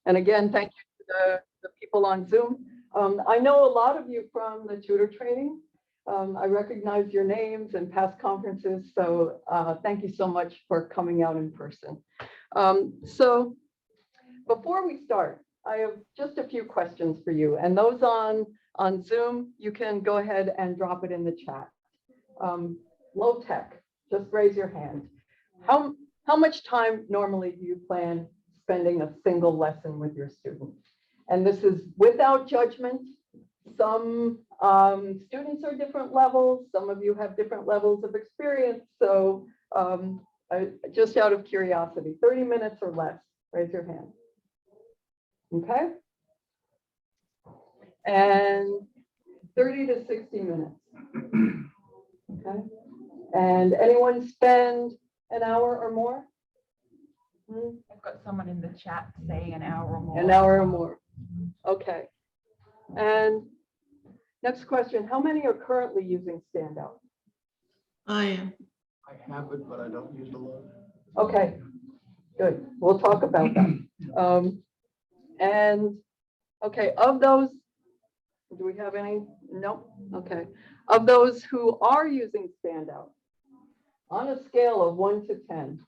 And again, thank you to the people on Zoom. I know a lot of you from the tutor training. I recognize your names and past conferences, so thank you so much for coming out in person. So before we start, I have just a few questions for you, and those on Zoom, you can go ahead and drop it in the chat. Low tech, just raise your hand. How much time normally do you plan spending a single lesson with your students? And this is without judgment. Some students are different levels. Some of you have different levels of experience. So just out of curiosity, 30 minutes or less, raise your hand. Okay. And 30 to 60 minutes. Okay. And anyone spend an hour or more? I've got someone in the chat saying an hour or more. An hour or more. Okay. And next question, how many are currently using Standout? I am. I have it, but I don't use it a lot. Okay, good. We'll talk about that. And okay, of those, do we have any? Nope. Okay. Of those who are using Standout, on a scale of 1 to 10,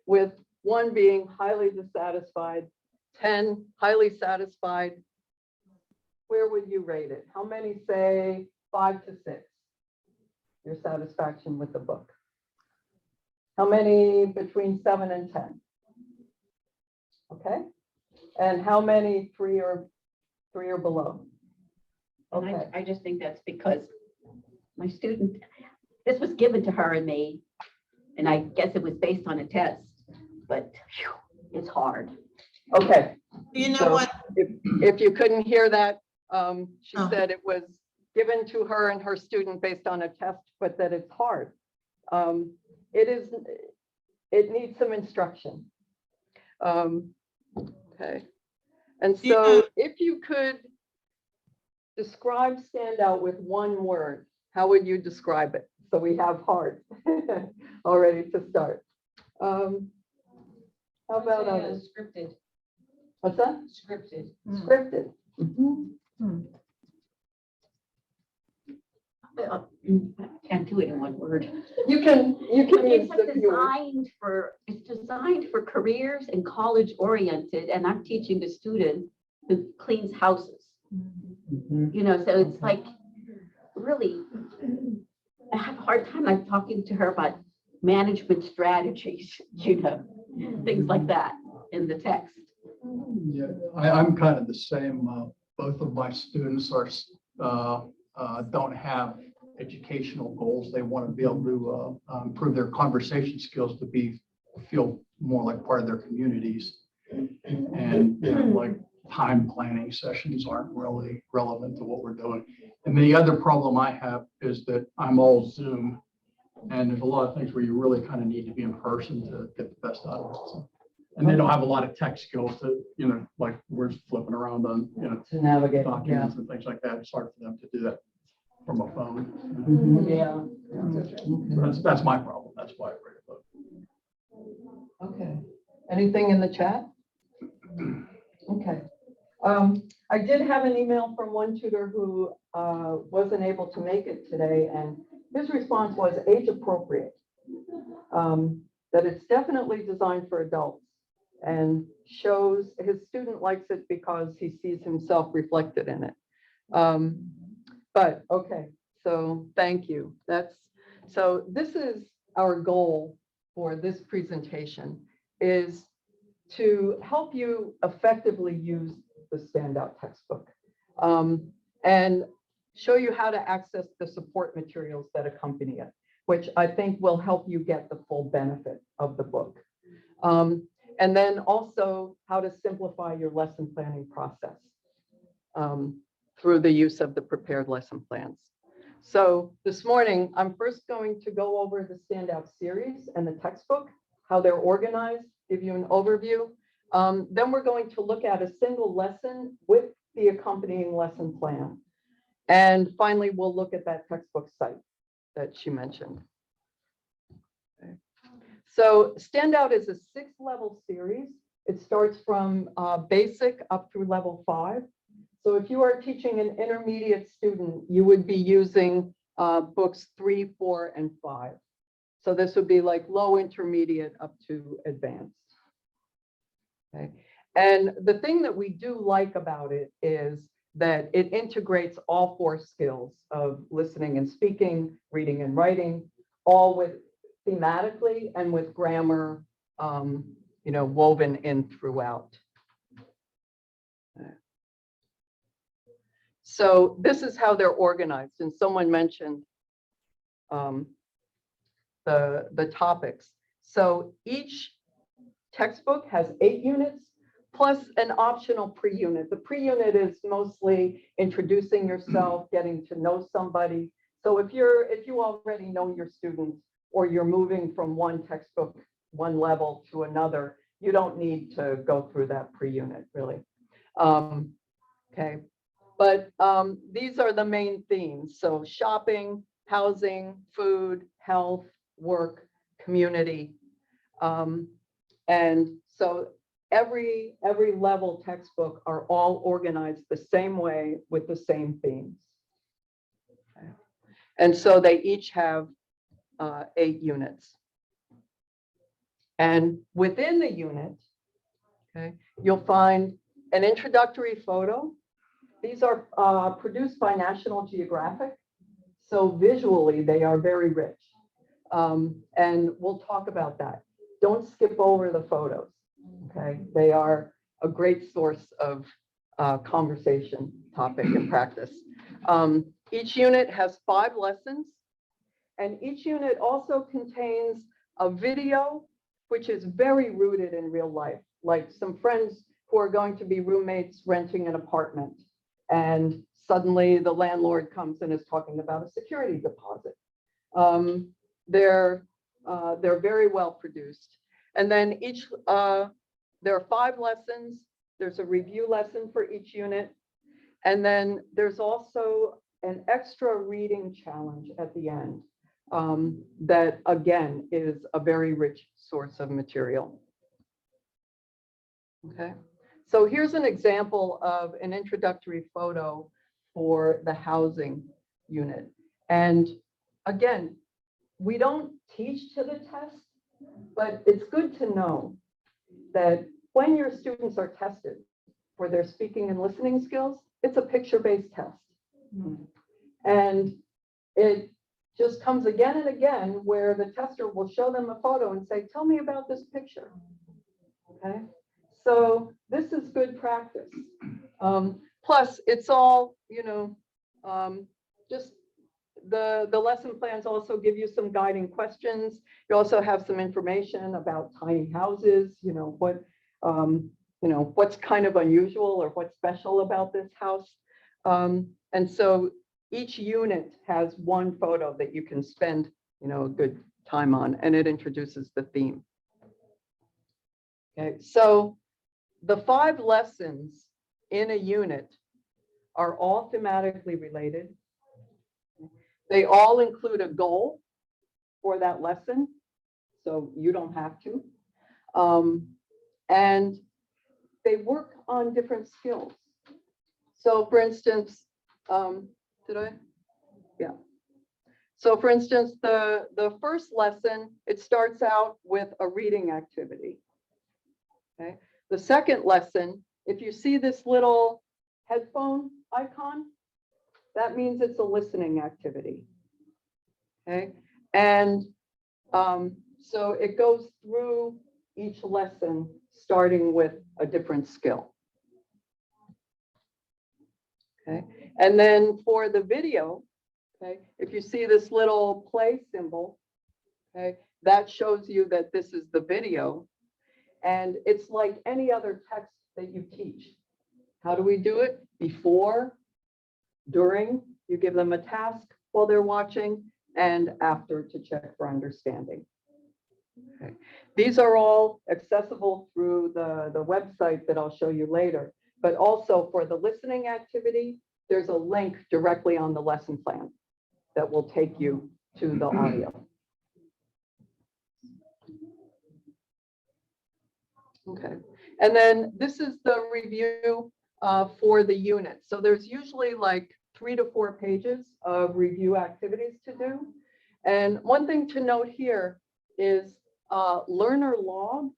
with 1 being highly dissatisfied, 10 highly satisfied, where would you rate it? How many say 5 to 6? Your satisfaction with the book. How many between 7 and 10? Okay. And how many 3 or below? Okay. I just think that's because my student, this was given to her and me, and I guess it was based on a test, but whew, it's hard. Okay. You know So what? if you couldn't hear that, she said it was given to her and her student based on a test, but that it's hard. It needs some instruction. Okay. And so if you could describe Standout with 1 word, how would you describe it? So we have hard already to start. How about others? Scripted. What's that? Scripted. Scripted. I can't do it in 1 word. You can use It's the keyword. designed for careers and college oriented, and I'm teaching a student who cleans houses. You know, so it's like really, I have a hard time like talking to her about management strategies, you know, things like that in the text. Yeah, I'm kind of the same. Both of my students are don't have educational goals. They want to be able to improve their conversation skills to feel more like part of their communities. And you know, like time planning sessions aren't really relevant to what we're doing. And the other problem I have is that I'm all Zoom, and there's a lot of things where you really kind of need to be in person to get the best out of it. So, and they don't have a lot of tech skills to, you know, like we're flipping around on, you know, To navigate. documents and things like that. It's hard for them to do that from a phone. Yeah. That's my problem. That's why I read a book. Okay. Anything in the chat? Okay. I did have an email from one tutor who wasn't able to make it today, and his response was age appropriate. That it's definitely designed for adults, and shows his student likes it because he sees himself reflected in it. But okay, so thank you. So this is our goal for this presentation, is to help you effectively use the Standout textbook and show you how to access the support materials that accompany it, which I think will help you get the full benefit of the book. And then also how to simplify your lesson planning process through the use of the prepared lesson plans. So this morning, I'm first going to go over the Standout series and the textbook, how they're organized, give you an overview. Then we're going to look at a single lesson with the accompanying lesson plan. And finally, we'll look at that textbook site that she mentioned. Okay. So Standout is a 6-level series It starts from basic up through level 5. So if you are teaching an intermediate student, you would be using books 3, 4, and 5. So this would be like low intermediate up to advanced. Okay. And the thing that we do like about it is that it integrates all 4 skills of listening and speaking, reading and writing, all with thematically and with grammar, woven in throughout. So this is how they're organized. And someone mentioned the topics. So each textbook has 8 units plus an optional pre-unit. The pre-unit is mostly introducing yourself, getting to know somebody. So if you already know your students or you're moving from one textbook, one level to another, you don't need to go through that pre-unit really. Okay, but these are the main themes. So shopping, housing, food, health, work, community. And so every level textbook are all organized the same way with the same themes. Okay. And so they each have 8 units. And within the unit, okay, you'll find an introductory photo. These are produced by National Geographic. So visually, they are very rich. And we'll talk about that. Don't skip over the photos. Okay, they are a great source of conversation, topic, and practice. Each unit has 5 lessons, and each unit also contains a video, which is very rooted in real life, like some friends who are going to be roommates renting an apartment, and suddenly the landlord comes and is talking about a security deposit. They're very well produced. And then there are 5 lessons. There's a review lesson for each unit. And then there's also an extra reading challenge at the end that, again, is a very rich source of material. Okay, so here's an example of an introductory photo for the housing unit. And again, we don't teach to the test, but it's good to know that when your students are tested for their speaking and listening skills, it's a picture-based test. And it just comes again and again where the tester will show them a photo and say, tell me about this picture. Okay, so this is good practice. Plus, it's all, just the lesson plans also give you some guiding questions. You also have some information about tiny houses, what's kind of unusual or what's special about this house. And so each unit has one photo that you can spend, a good time on, and it introduces the theme. Okay, so the 5 lessons in a unit are all thematically related. They all include a goal for that lesson, so you don't have to. And they work on different skills. So for instance, So for instance, the first lesson, it starts out with a reading activity. Okay. The second lesson, if you see this little headphone icon, that means it's a listening activity. Okay. And so it goes through each lesson, starting with a different skill. Okay. And then for the video, okay, if you see this little play symbol, okay, that shows you that this is the video. And it's like any other text that you teach. How do we do it? Before, during, you give them a task while they're watching, and after to check for understanding. Okay. These are all accessible through the website that I'll show you later, but also for the listening activity, there's a link directly on the lesson plan that will take you to the audio. Okay, And then this is the review for the unit. So there's usually like 3 to 4 pages of review activities to do. And one thing to note here is learner log,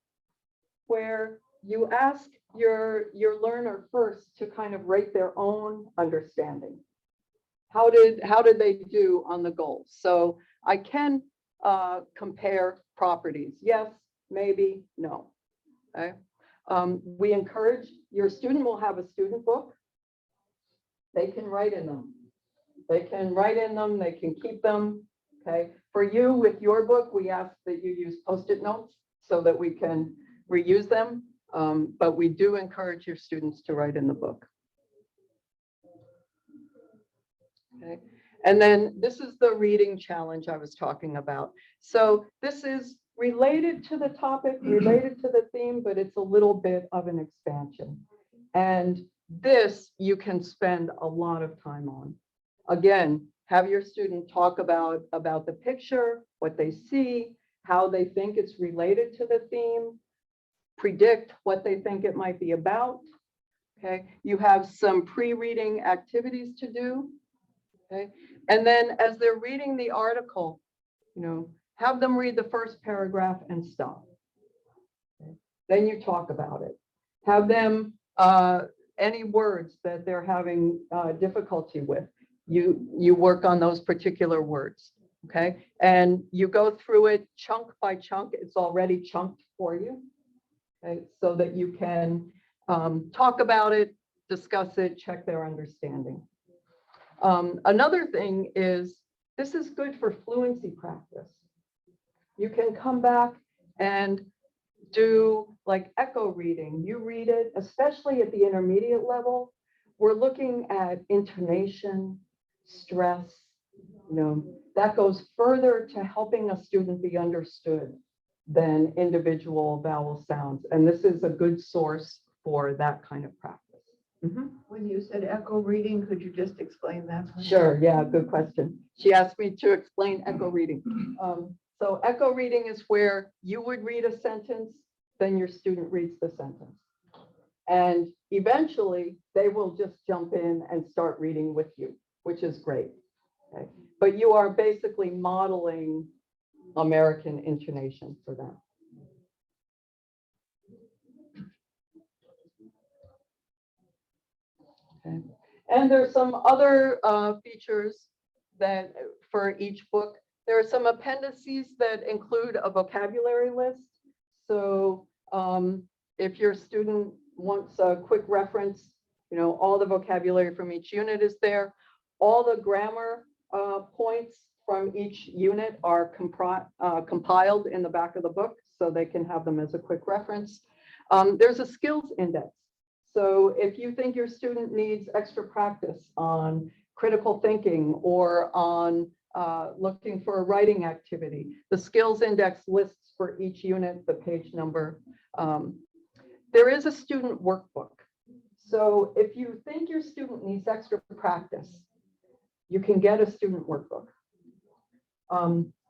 where you ask your learner first to kind of rate their own understanding. How did they do on the goals? So I can compare properties. Yes, maybe, no. Okay. We encourage, your student will have a student book. They can write in them. They can write in them, they can keep them. Okay. For you, with your book, we ask that you use Post-it notes so that we can reuse them. But we do encourage your students to write in the book. Okay. And then this is the reading challenge I was talking about. So this is related to the topic, related to the theme, but it's a little bit of an expansion. And this you can spend a lot of time on. Again, have your student talk about the picture, what they see, how they think it's related to the theme, predict what they think it might be about. Okay, you have some pre-reading activities to do. Okay, and then as they're reading the article, have them read the first paragraph and stop. Okay. Then you talk about it. Have them, any words that they're having difficulty with, you work on those particular words. Okay, and you go through it chunk by chunk. It's already chunked for you. Okay, so that you can talk about it, discuss it, check their understanding. Another thing is, this is good for fluency practice. You can come back and do like echo reading. You read it, especially at the intermediate level. We're looking at intonation, stress, that goes further to helping a student be understood than individual vowel sounds. And this is a good source for that kind of practice. Mm-hmm. When you said echo reading, could you just explain that? Sure, yeah, good question. She asked me to explain echo reading. So echo reading is where you would read a sentence, then your student reads the sentence. And eventually they will just jump in and start reading with you, which is great. Okay. But you are basically modeling American intonation for them. Okay. And there's some other features that for each book. There are some appendices that include a vocabulary list. So if your student wants a quick reference, all the vocabulary from each unit is there. All the grammar points from each unit are compiled in the back of the book, so they can have them as a quick reference. There's a skills index. So if you think your student needs extra practice on critical thinking or on looking for a writing activity, the skills index lists for each unit the page number. There is a student workbook. So if you think your student needs extra practice, you can get a student workbook.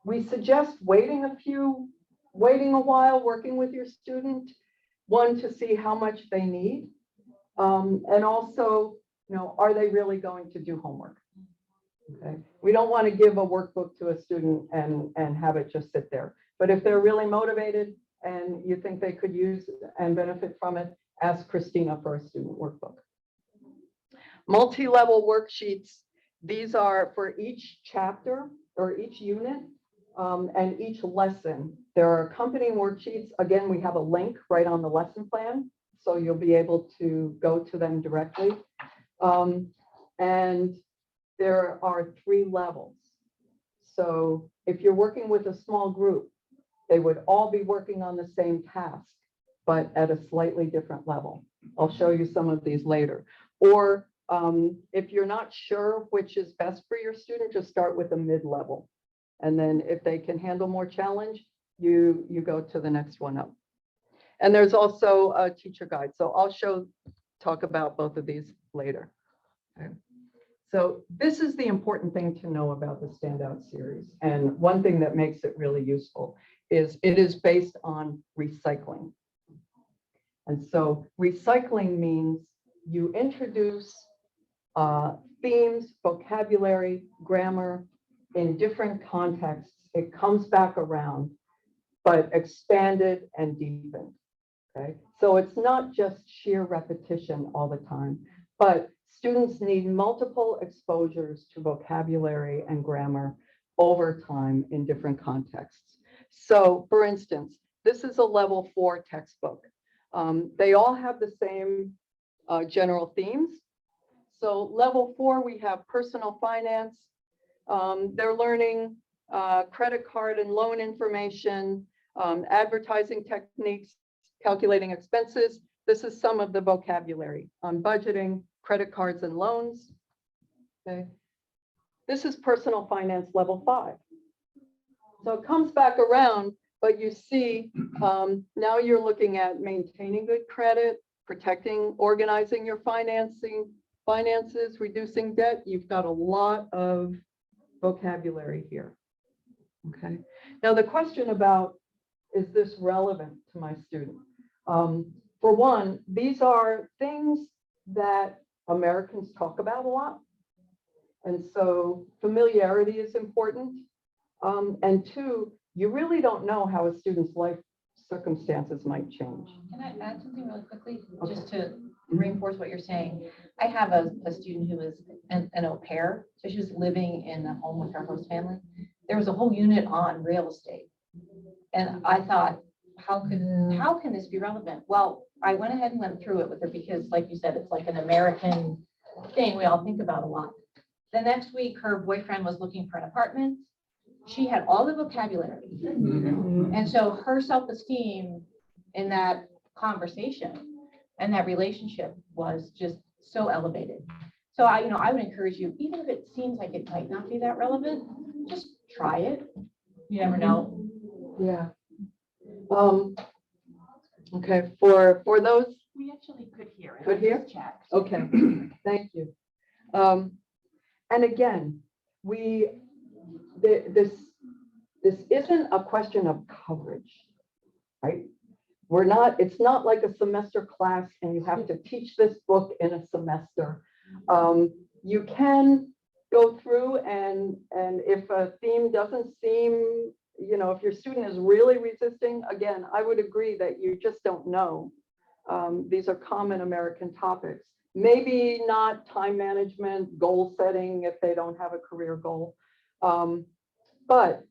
We suggest waiting a while, working with your student, one, to see how much they need. And also, are they really going to do homework? Okay. We don't want to give a workbook to a student and have it just sit there. But if they're really motivated and you think they could use and benefit from it, ask Christina for a student workbook. Multi-level worksheets. These are for each chapter or each unit and each lesson. There are accompanying worksheets. Again, we have a link right on the lesson plan, so you'll be able to go to them directly. And there are 3 levels. So if you're working with a small group, they would all be working on the same task, but at a slightly different level. I'll show you some of these later. Or if you're not sure which is best for your student, just start with a mid-level. And then if they can handle more challenge, you go to the next one up. And there's also a teacher guide. So I'll talk about both of these later. Okay. So this is the important thing to know about the Standout series. And one thing that makes it really useful is it is based on recycling. And so recycling means you introduce themes, vocabulary, grammar in different contexts. It comes back around, but expanded and deepened. Okay, so it's not just sheer repetition all the time, but students need multiple exposures to vocabulary and grammar over time in different contexts. So for instance, this is a level 4 textbook. They all have the same general themes. So level 4, we have personal finance. They're learning credit card and loan information, advertising techniques, calculating expenses. This is some of the vocabulary on budgeting, credit cards and loans. Okay. This is personal finance level 5. So it comes back around, but you see now you're looking at maintaining good credit, protecting, organizing your finances, reducing debt. You've got a lot of vocabulary here. Okay. Now the question about, is this relevant to my student? For one, these are things that Americans talk about a lot. And so familiarity is important. And two, you really don't know how a student's life circumstances might change. Can I add something really quickly, Okay. just to reinforce what you're saying? I have a student who was an au pair, so she was living in a home with her host family. There was a whole unit on real estate. And I thought, how can this be relevant? Well, I went ahead and went through it with her because, like you said, it's like an American thing we all think about a lot. The next week, her boyfriend was looking for an apartment. She had all the vocabulary. And so her self-esteem in that conversation and that relationship was just so elevated. So I would encourage you, even if it seems like it might not be that relevant, just try it. You never know. Yeah. Okay, for those, We actually could hear it. Could on hear? this chat. okay, thank you. And again, this isn't a question of coverage, right? It's not like a semester class and you have to teach this book in a semester. You can go through and if a theme doesn't seem, if your student is really resisting, again, I would agree that you just don't know. These are common American topics. Maybe not time management, goal setting if they don't have a career goal. But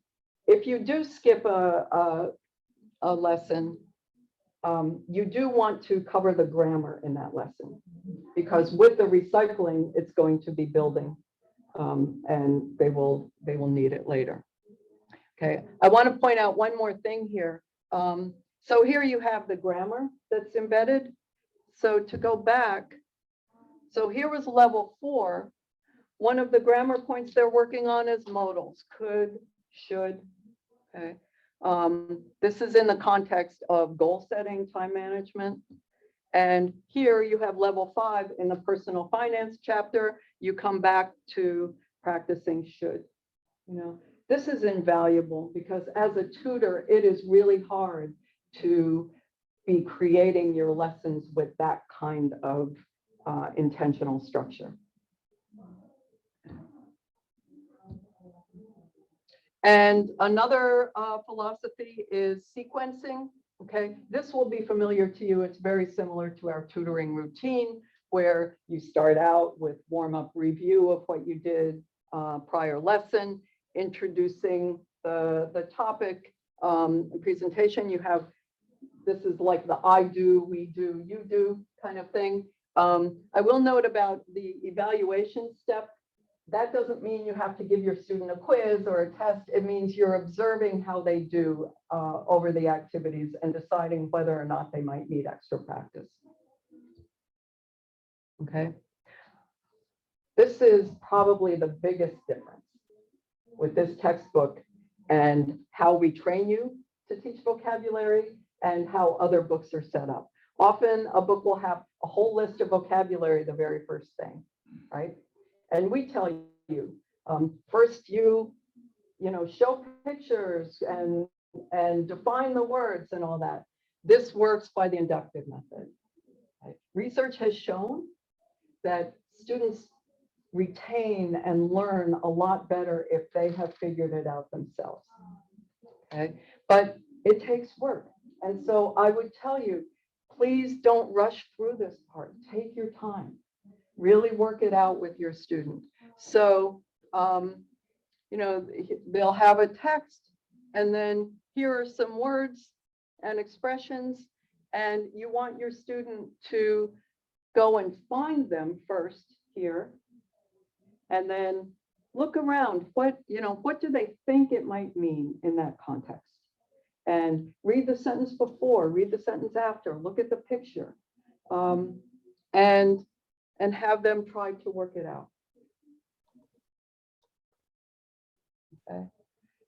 if you do skip a lesson, you do want to cover the grammar in that lesson, because with the recycling, it's going to be building, and they will need it later. Okay, I want to point out one more thing here. So here you have the grammar that's embedded. So to go back, so here was level 4. One of the grammar points they're working on is modals, could, should. Okay. This is in the context of goal setting, time management. And here you have level 5 in the personal finance chapter. You come back to practicing should. This is invaluable because as a tutor, it is really hard to be creating your lessons with that kind of intentional structure. And another philosophy is sequencing. Okay, this will be familiar to you. It's very similar to our tutoring routine, where you start out with warm-up review of what you did prior lesson, introducing the topic, presentation. You have, this is like the I do, we do, you do kind of thing. I will note about the evaluation step. That doesn't mean you have to give your student a quiz or a test. It means you're observing how they do over the activities and deciding whether or not they might need extra practice. Okay. This is probably the biggest difference with this textbook and how we train you to teach vocabulary and how other books are set up. Often a book will have a whole list of vocabulary the very first thing, right? And we tell you, first you show pictures and define the words and all that. this works by the inductive method. Right? Research has shown that students retain and learn a lot better if they have figured it out themselves. Okay, but it takes work. And so I would tell you, please don't rush through this part. Take your time. Really work it out with your student. So, you know, they'll have a text, and then here are some words and expressions, and you want your student to go and find them first here, and then look around. What do they think it might mean in that context? And read the sentence before, read the sentence after, look at the picture, and have them try to work it out. Okay.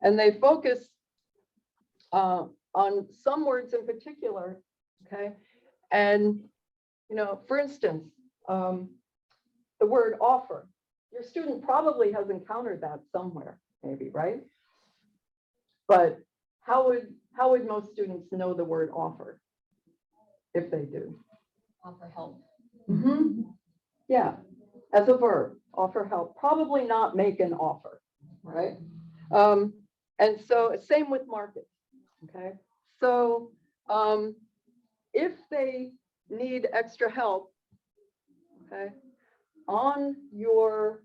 And they focus on some words in particular. Okay. And, you know, for instance, the word offer. Your student probably has encountered that somewhere, maybe, right? But how would most students know the word offer if they do? Offer help. Mm-hmm. Yeah, as a verb, offer help. Probably not make an offer, right? And so same with market. Okay, so if they need extra help, okay, on your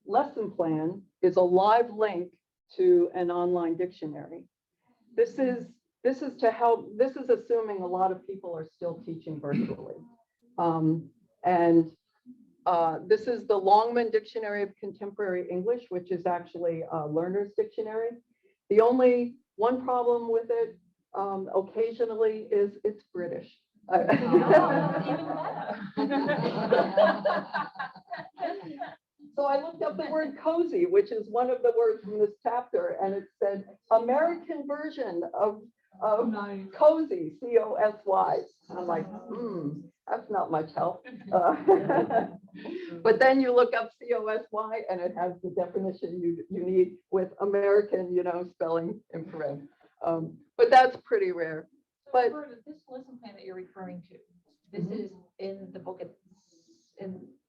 lesson plan is a live link to an online dictionary. This is to help. This is assuming a lot of people are still teaching virtually. This is the Longman Dictionary of Contemporary English, which is actually a learner's dictionary. The only one problem with it occasionally is it's British. So I looked up the word cozy, which is one of the words from this chapter, and it said American version of cozy, C-O-S-Y. I'm like, that's not much help. But then you look up C-O-S-Y and it has the definition you need with American, you know, spelling in parentheses. But that's pretty rare. But This lesson plan that you're referring to, this is in the book,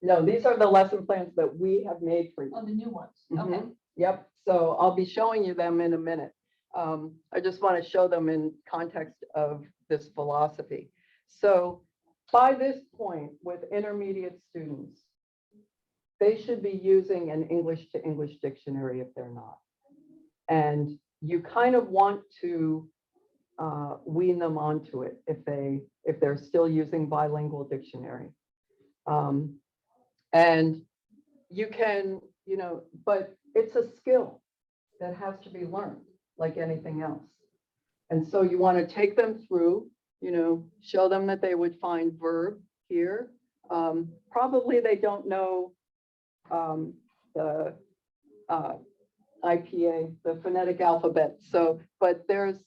no, these are the lesson plans that we have made for you. the new ones. Mhm. Okay. Yep, so I'll be showing you them in a minute. I just want to show them in context of this philosophy. So by this point with intermediate students, they should be using an English to English dictionary if they're not. And you kind of want to wean them onto it if they're still using bilingual dictionary. And you can, you know, but it's a skill that has to be learned like anything else. And so you want to take them through, you know, show them that they would find verb here. Probably they don't know the IPA, the phonetic alphabet. So, but there's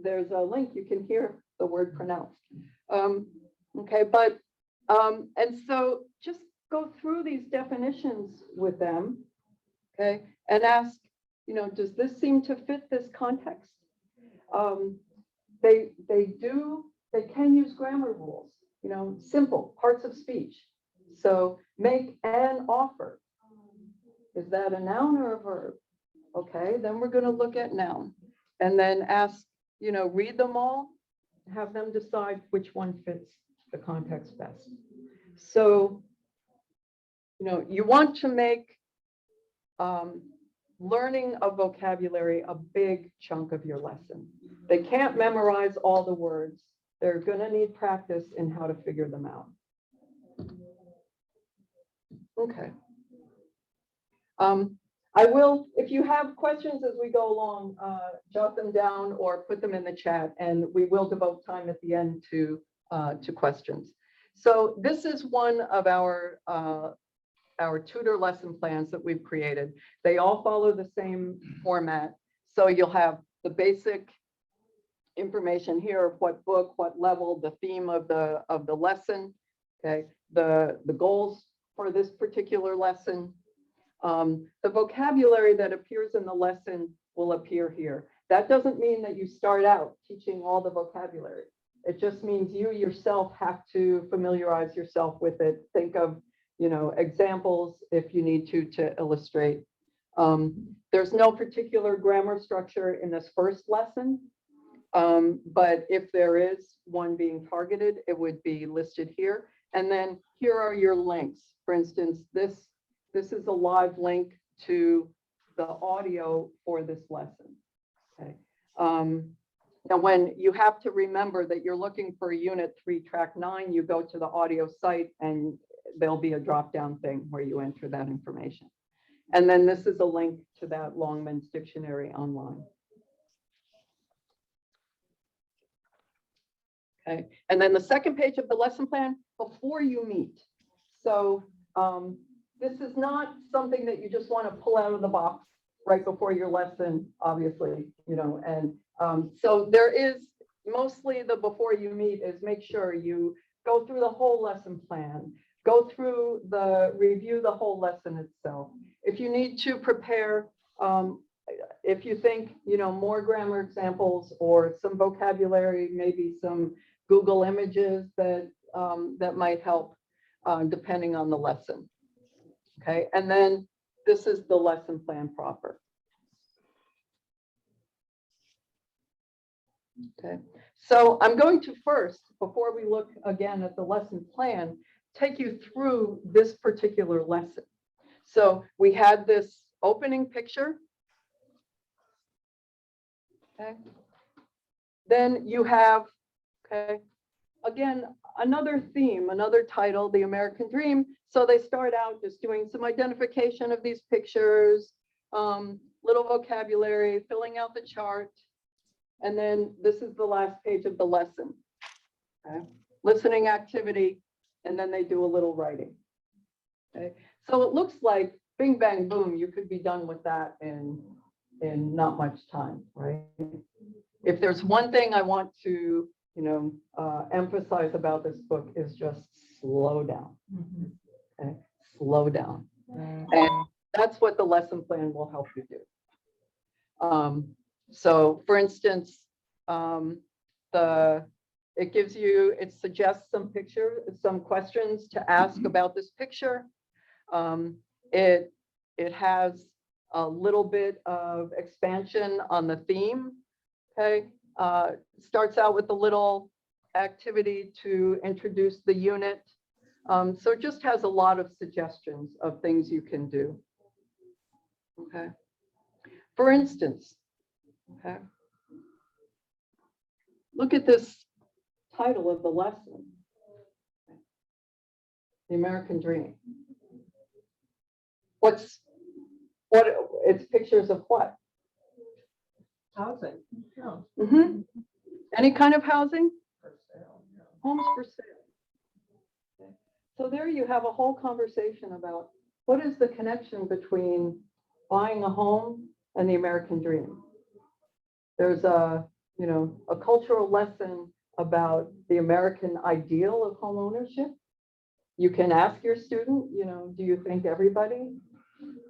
a link, you can hear the word pronounced. Okay, but, and so just go through these definitions with them, okay, and ask, you know, does this seem to fit this context? They can use grammar rules, you know, simple parts of speech. So make an offer. Is that a noun or a verb? Okay, then we're going to look at noun and then ask, you know, read them all, have them decide which one fits the context best. So, you know, you want to make learning of vocabulary a big chunk of your lesson. They can't memorize all the words. They're going to need practice in how to figure them out. Okay. I will, if you have questions as we go along, jot them down or put them in the chat, and we will devote time at the end to questions. So this is one of our tutor lesson plans that we've created. They all follow the same format. So you'll have the basic information here of what book, what level, the theme of the lesson, okay, the goals for this particular lesson. The vocabulary that appears in the lesson will appear here. That doesn't mean that you start out teaching all the vocabulary. It just means you yourself have to familiarize yourself with it. Think of, examples if you need to illustrate. There's no particular grammar structure in this first lesson, but if there is one being targeted, it would be listed here. And then here are your links. For instance, this is a live link to the audio for this lesson. Okay. Now, when you have to remember that you're looking for Unit 3, Track 9, you go to the audio site and there'll be a drop-down thing where you enter that information. And then this is a link to that Longman's Dictionary online. Okay, and then the second page of the lesson plan before you meet. So this is not something that you just want to pull out of the box right before your lesson, obviously, and so there is mostly the before you meet is make sure you go through the whole lesson plan, go through review the whole lesson itself. If you need to prepare, if you think, more grammar examples or some vocabulary, maybe some Google images that might help depending on the lesson. Okay, and then this is the lesson plan proper. Okay, so I'm going to first, before we look again at the lesson plan, take you through this particular lesson. So we had this opening picture. Okay. Then you have, okay, again, another theme, another title, The American Dream. So they start out just doing some identification of these pictures, little vocabulary, filling out the chart. And then this is the last page of the lesson. Okay. Listening activity, and then they do a little writing. Okay. So it looks like bing, bang, boom, you could be done with that in not much time, right? If there's one thing I want to, emphasize about this book is just slow down. Okay, slow down. And that's what the lesson plan will help you do. So for instance, it suggests some some questions to ask about this picture. It has a little bit of expansion on the theme. Okay, starts out with a little activity to introduce the unit. So it just has a lot of suggestions of things you can do. Okay, for instance, okay, look at this title of the lesson, The American Dream. It's pictures of what? Housing. Yeah. Mm-hmm. Any kind of housing? Homes for sale. Okay. So there you have a whole conversation about what is the connection between buying a home and the American dream. There's a cultural lesson about the American ideal of home ownership. You can ask your student, do you think everybody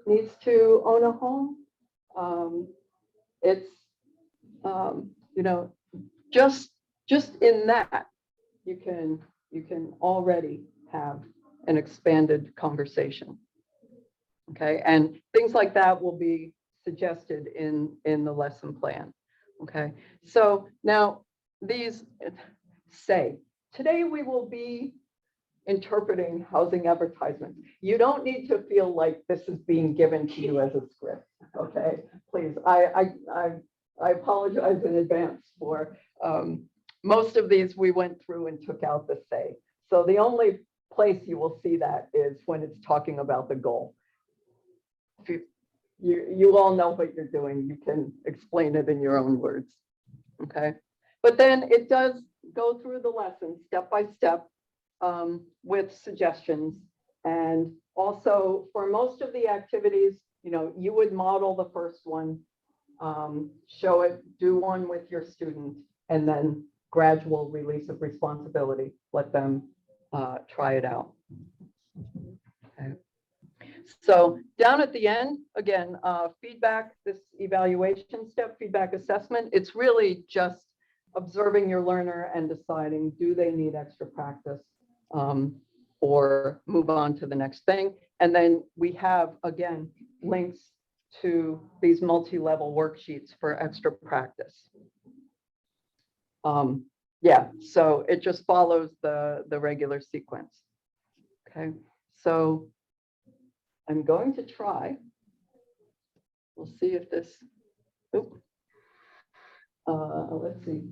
needs to own a home? It's just in that you can already have an expanded conversation. Okay, and things like that will be suggested in the lesson plan. Okay, so now today we will be interpreting housing advertisements. You don't need to feel like this is being given to you as a script. Okay, please. I apologize in advance for most of these we went through and took out the say. So the only place you will see that is when it's talking about the goal. If you all know what you're doing, you can explain it in your own words. Okay, but then it does go through the lesson step by step with suggestions. And also for most of the activities, you would model the first one, show it, do one with your student, and then gradual release of responsibility. Let them try it out. Okay. So down at the end, again, feedback, this evaluation step, feedback assessment, it's really just observing your learner and deciding, do they need extra practice or move on to the next thing. And then we have, again, links to these multi-level worksheets for extra practice. Yeah, so it just follows the regular sequence. Okay, so I'm going to try. We'll see if this, oop. Let's see.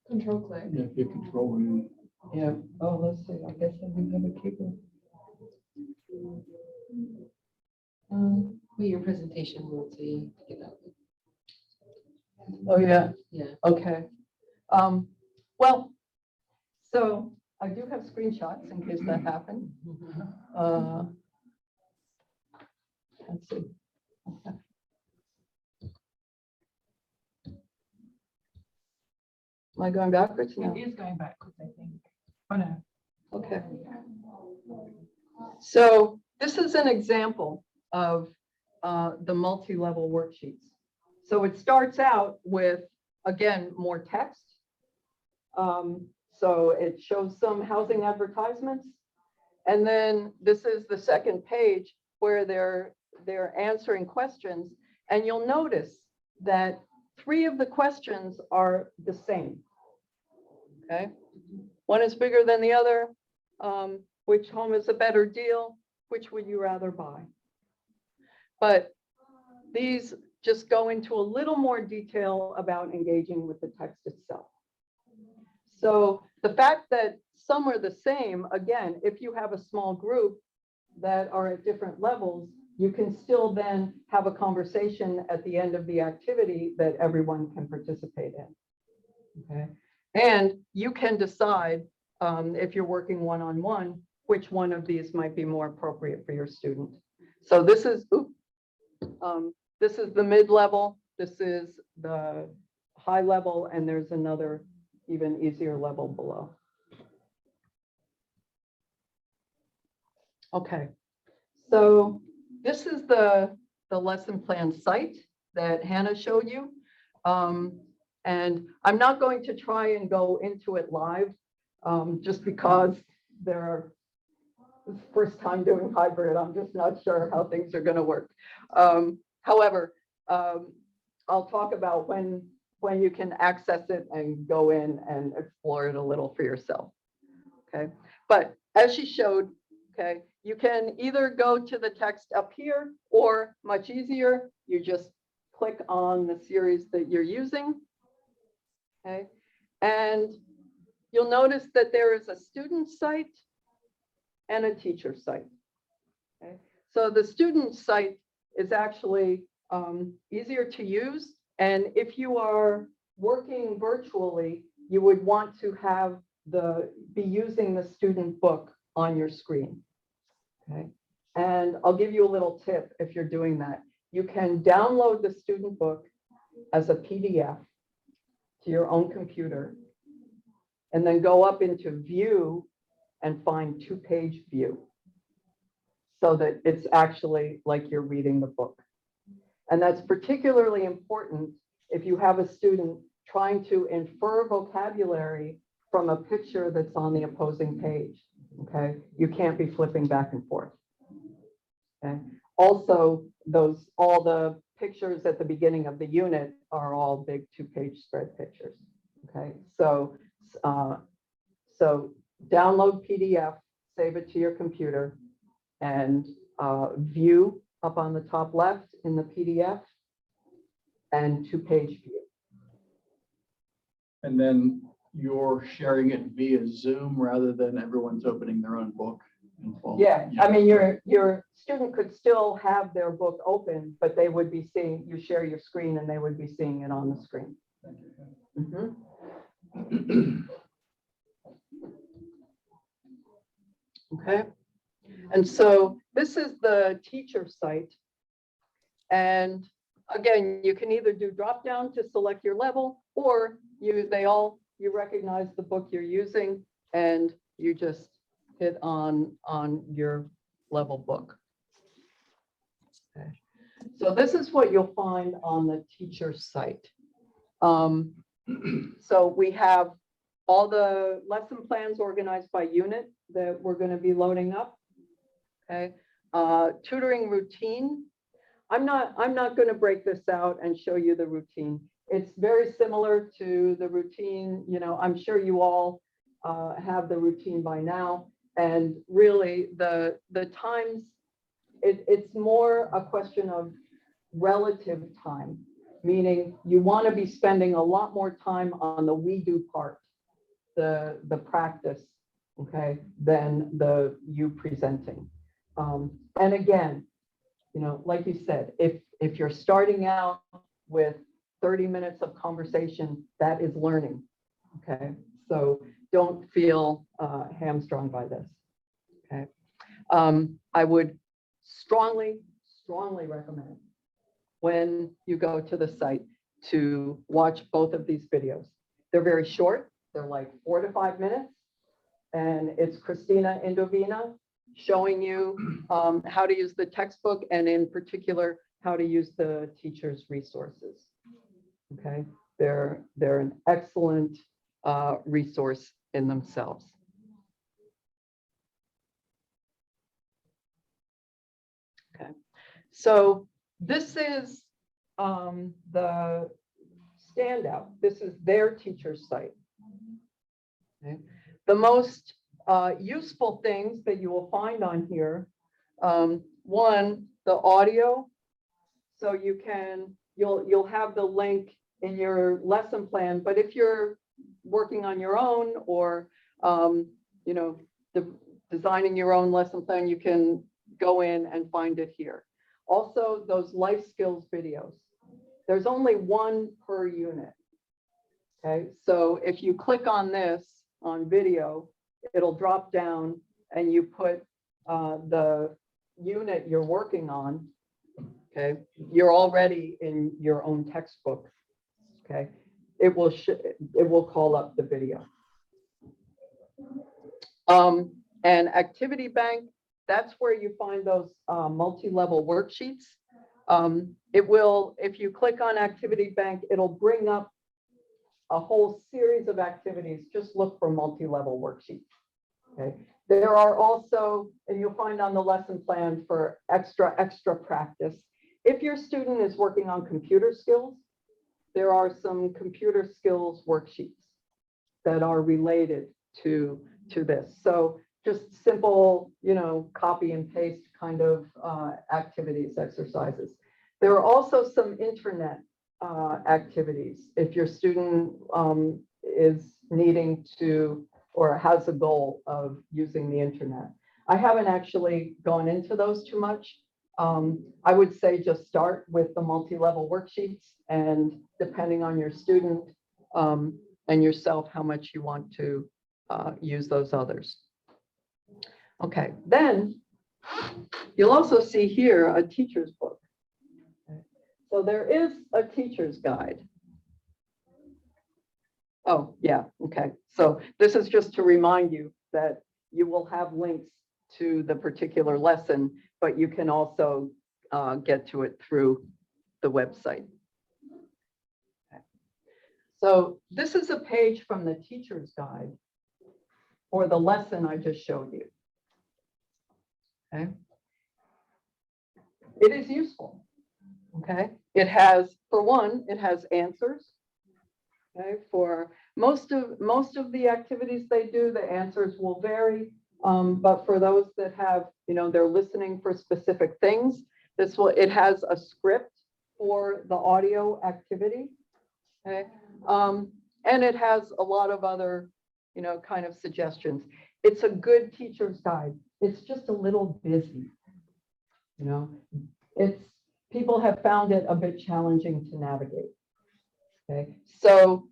Control click. Yeah, if you're controlling. Yeah, oh, let's see, I guess I do have a keyboard. Well, your presentation will say, Oh, yeah, yeah. okay. Well, so I do have screenshots in case that happened. Let's see. Okay. Am I going backwards now? It is going backwards, I think. Oh, no. Okay. So this is an example of the multi-level worksheets. So it starts out with, again, more text. So it shows some housing advertisements. And then this is the second page where they're answering questions. And you'll notice that 3 of the questions are the same. Okay, one is bigger than the other. Which home is a better deal? Which would you rather buy? But these just go into a little more detail about engaging with the text itself. So the fact that some are the same, again, if you have a small group that are at different levels, you can still then have a conversation at the end of the activity that everyone can participate in. Okay, and you can decide if you're working one-on-one, which one of these might be more appropriate for your student. So this is the mid-level, this is the high level, and there's another even easier level below. Okay, so this is the lesson plan site that Hannah showed you. And I'm not going to try and go into it live, just because it's first time doing hybrid. I'm just not sure how things are going to work. However, I'll talk about when you can access it and go in and explore it a little for yourself. Okay, but as she showed, okay, you can either go to the text up here, or much easier, you just click on the series that you're using. Okay, and you'll notice that there is a student site and a teacher site. Okay, so the student site is actually easier to use. And if you are working virtually, you would want to have be using the student book on your screen. Okay, and I'll give you a little tip if you're doing that. You can download the student book as a PDF to your own computer, and then go up into view and find 2-page view, so that it's actually like you're reading the book. And that's particularly important if you have a student trying to infer vocabulary from a picture that's on the opposing page. Okay, you can't be flipping back and forth. Okay, also all the pictures at the beginning of the unit are all big 2-page spread pictures. Okay, so download PDF, save it to your computer, and view up on the top left in the PDF, and 2-page view. And then you're sharing it via Zoom rather than everyone's opening their own book and following. Yeah, I mean, your student could still have their book open, but they would be seeing, you share your screen and they would be seeing it on the screen. Thank you. Mhm. Okay, and so this is the teacher site. And again, you can either do drop down to select your level, or they all you recognize the book you're using, and you just hit on your level book. Okay. So this is what you'll find on the teacher's site. So we have all the lesson plans organized by unit that we're going to be loading up. Okay. Tutoring routine. I'm not going to break this out and show you the routine. It's very similar to the routine, you know, I'm sure you all have the routine by now. And really the times, it's more a question of relative time, meaning you want to be spending a lot more time on the we do part, the practice, okay, than the you presenting. And again, you know, like you said, if you're starting out with 30 minutes of conversation, that is learning, okay? So don't feel hamstrung by this, okay? I would strongly recommend when you go to the site to watch both of these videos. They're very short. They're like 4 to 5 minutes. And it's Christina Indovina showing you how to use the textbook, and in particular, how to use the teacher's resources. Okay, they're an excellent resource in themselves. Okay, so this is the standout. This is their teacher's site. Okay. The most useful things that you will find on here, one, the audio. So you'll have the link in your lesson plan, but if you're working on your own or you know, designing your own lesson plan, you can go in and find it here. Also, those life skills videos. There's only one per unit. Okay, so if you click on this on video, it'll drop down and you put the unit you're working on. Okay, you're already in your own textbook. Okay, it will call up the video. And Activity Bank, that's where you find those multi-level worksheets. It will, if you click on Activity Bank, it'll bring up a whole series of activities. Just look for multi-level worksheets. Okay. There are also, and you'll find on the lesson plan for extra practice. If your student is working on computer skills, there are some computer skills worksheets that are related to this. So just simple, you know, copy and paste kind of activities, exercises. There are also some internet activities. If your student is needing to or has a goal of using the internet. I haven't actually gone into those too much. I would say just start with the multi-level worksheets, and depending on your student and yourself, how much you want to use those others. Okay, then you'll also see here a teacher's book. Okay. So there is a teacher's guide. Oh, yeah, okay. So this is just to remind you that you will have links to the particular lesson, but you can also get to it through the website. Okay. So this is a page from the teacher's guide for the lesson I just showed you. Okay. It is useful. Okay. It has, for one, it has answers. Okay. For most of the activities they do, the answers will vary. But for those that have, you know, they're listening for specific things, it has a script for the audio activity. Okay. And it has a lot of other, you know, kind of suggestions. It's a good teacher's guide. It's just a little busy. You know, people have found it a bit challenging to navigate. Okay, so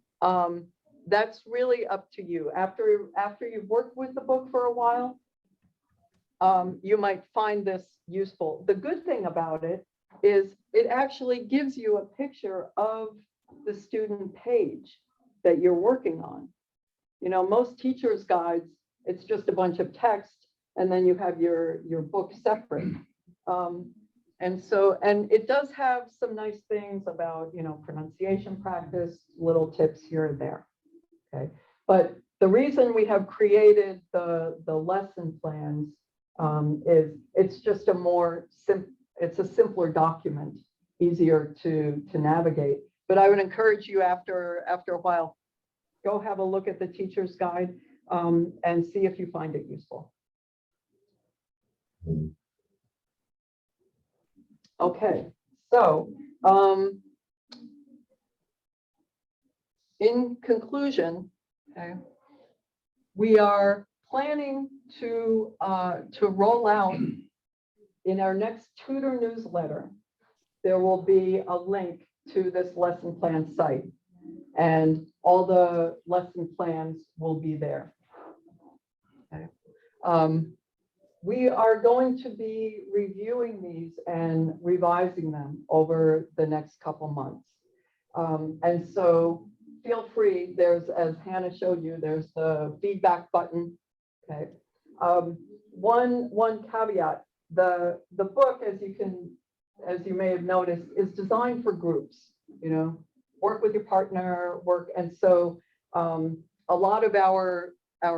that's really up to you. After you've worked with the book for a while, you might find this useful. The good thing about it is it actually gives you a picture of the student page that you're working on. You know, most teachers' guides, it's just a bunch of text and then you have your book separate. And so, and it does have some nice things about, you know, pronunciation practice, little tips here and there. Okay, but the reason we have created the lesson plans is it's just a more it's a simpler document, easier to navigate. But I would encourage you after a while, go have a look at the teacher's guide and see if you find it useful. Okay, so in conclusion, okay, we are planning to roll out in our next tutor newsletter. There will be a link to this lesson plan site, and all the lesson plans will be there. Okay. We are going to be reviewing these and revising them over the next couple months. And so feel free, there's, as Hannah showed you, there's the feedback button. Okay. One caveat, the book, as you may have noticed, is designed for groups, you know, work with your partner, and so a lot of our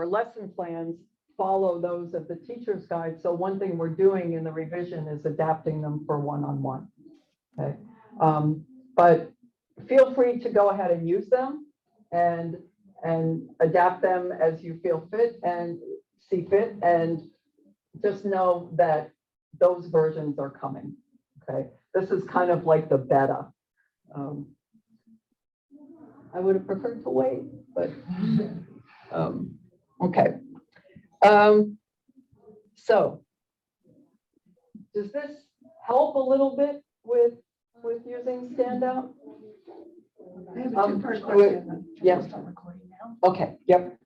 lesson plans follow those of the teacher's guide. So one thing we're doing in the revision is adapting them for one-on-one. Okay. But feel free to go ahead and use them and adapt them as you feel fit and see fit, and just know that those versions are coming. Okay, this is kind of like the beta. I would have preferred to wait, but okay. So does this help a little bit with using Standout? I have a two-part question. Yes. Start recording now. Okay, yep.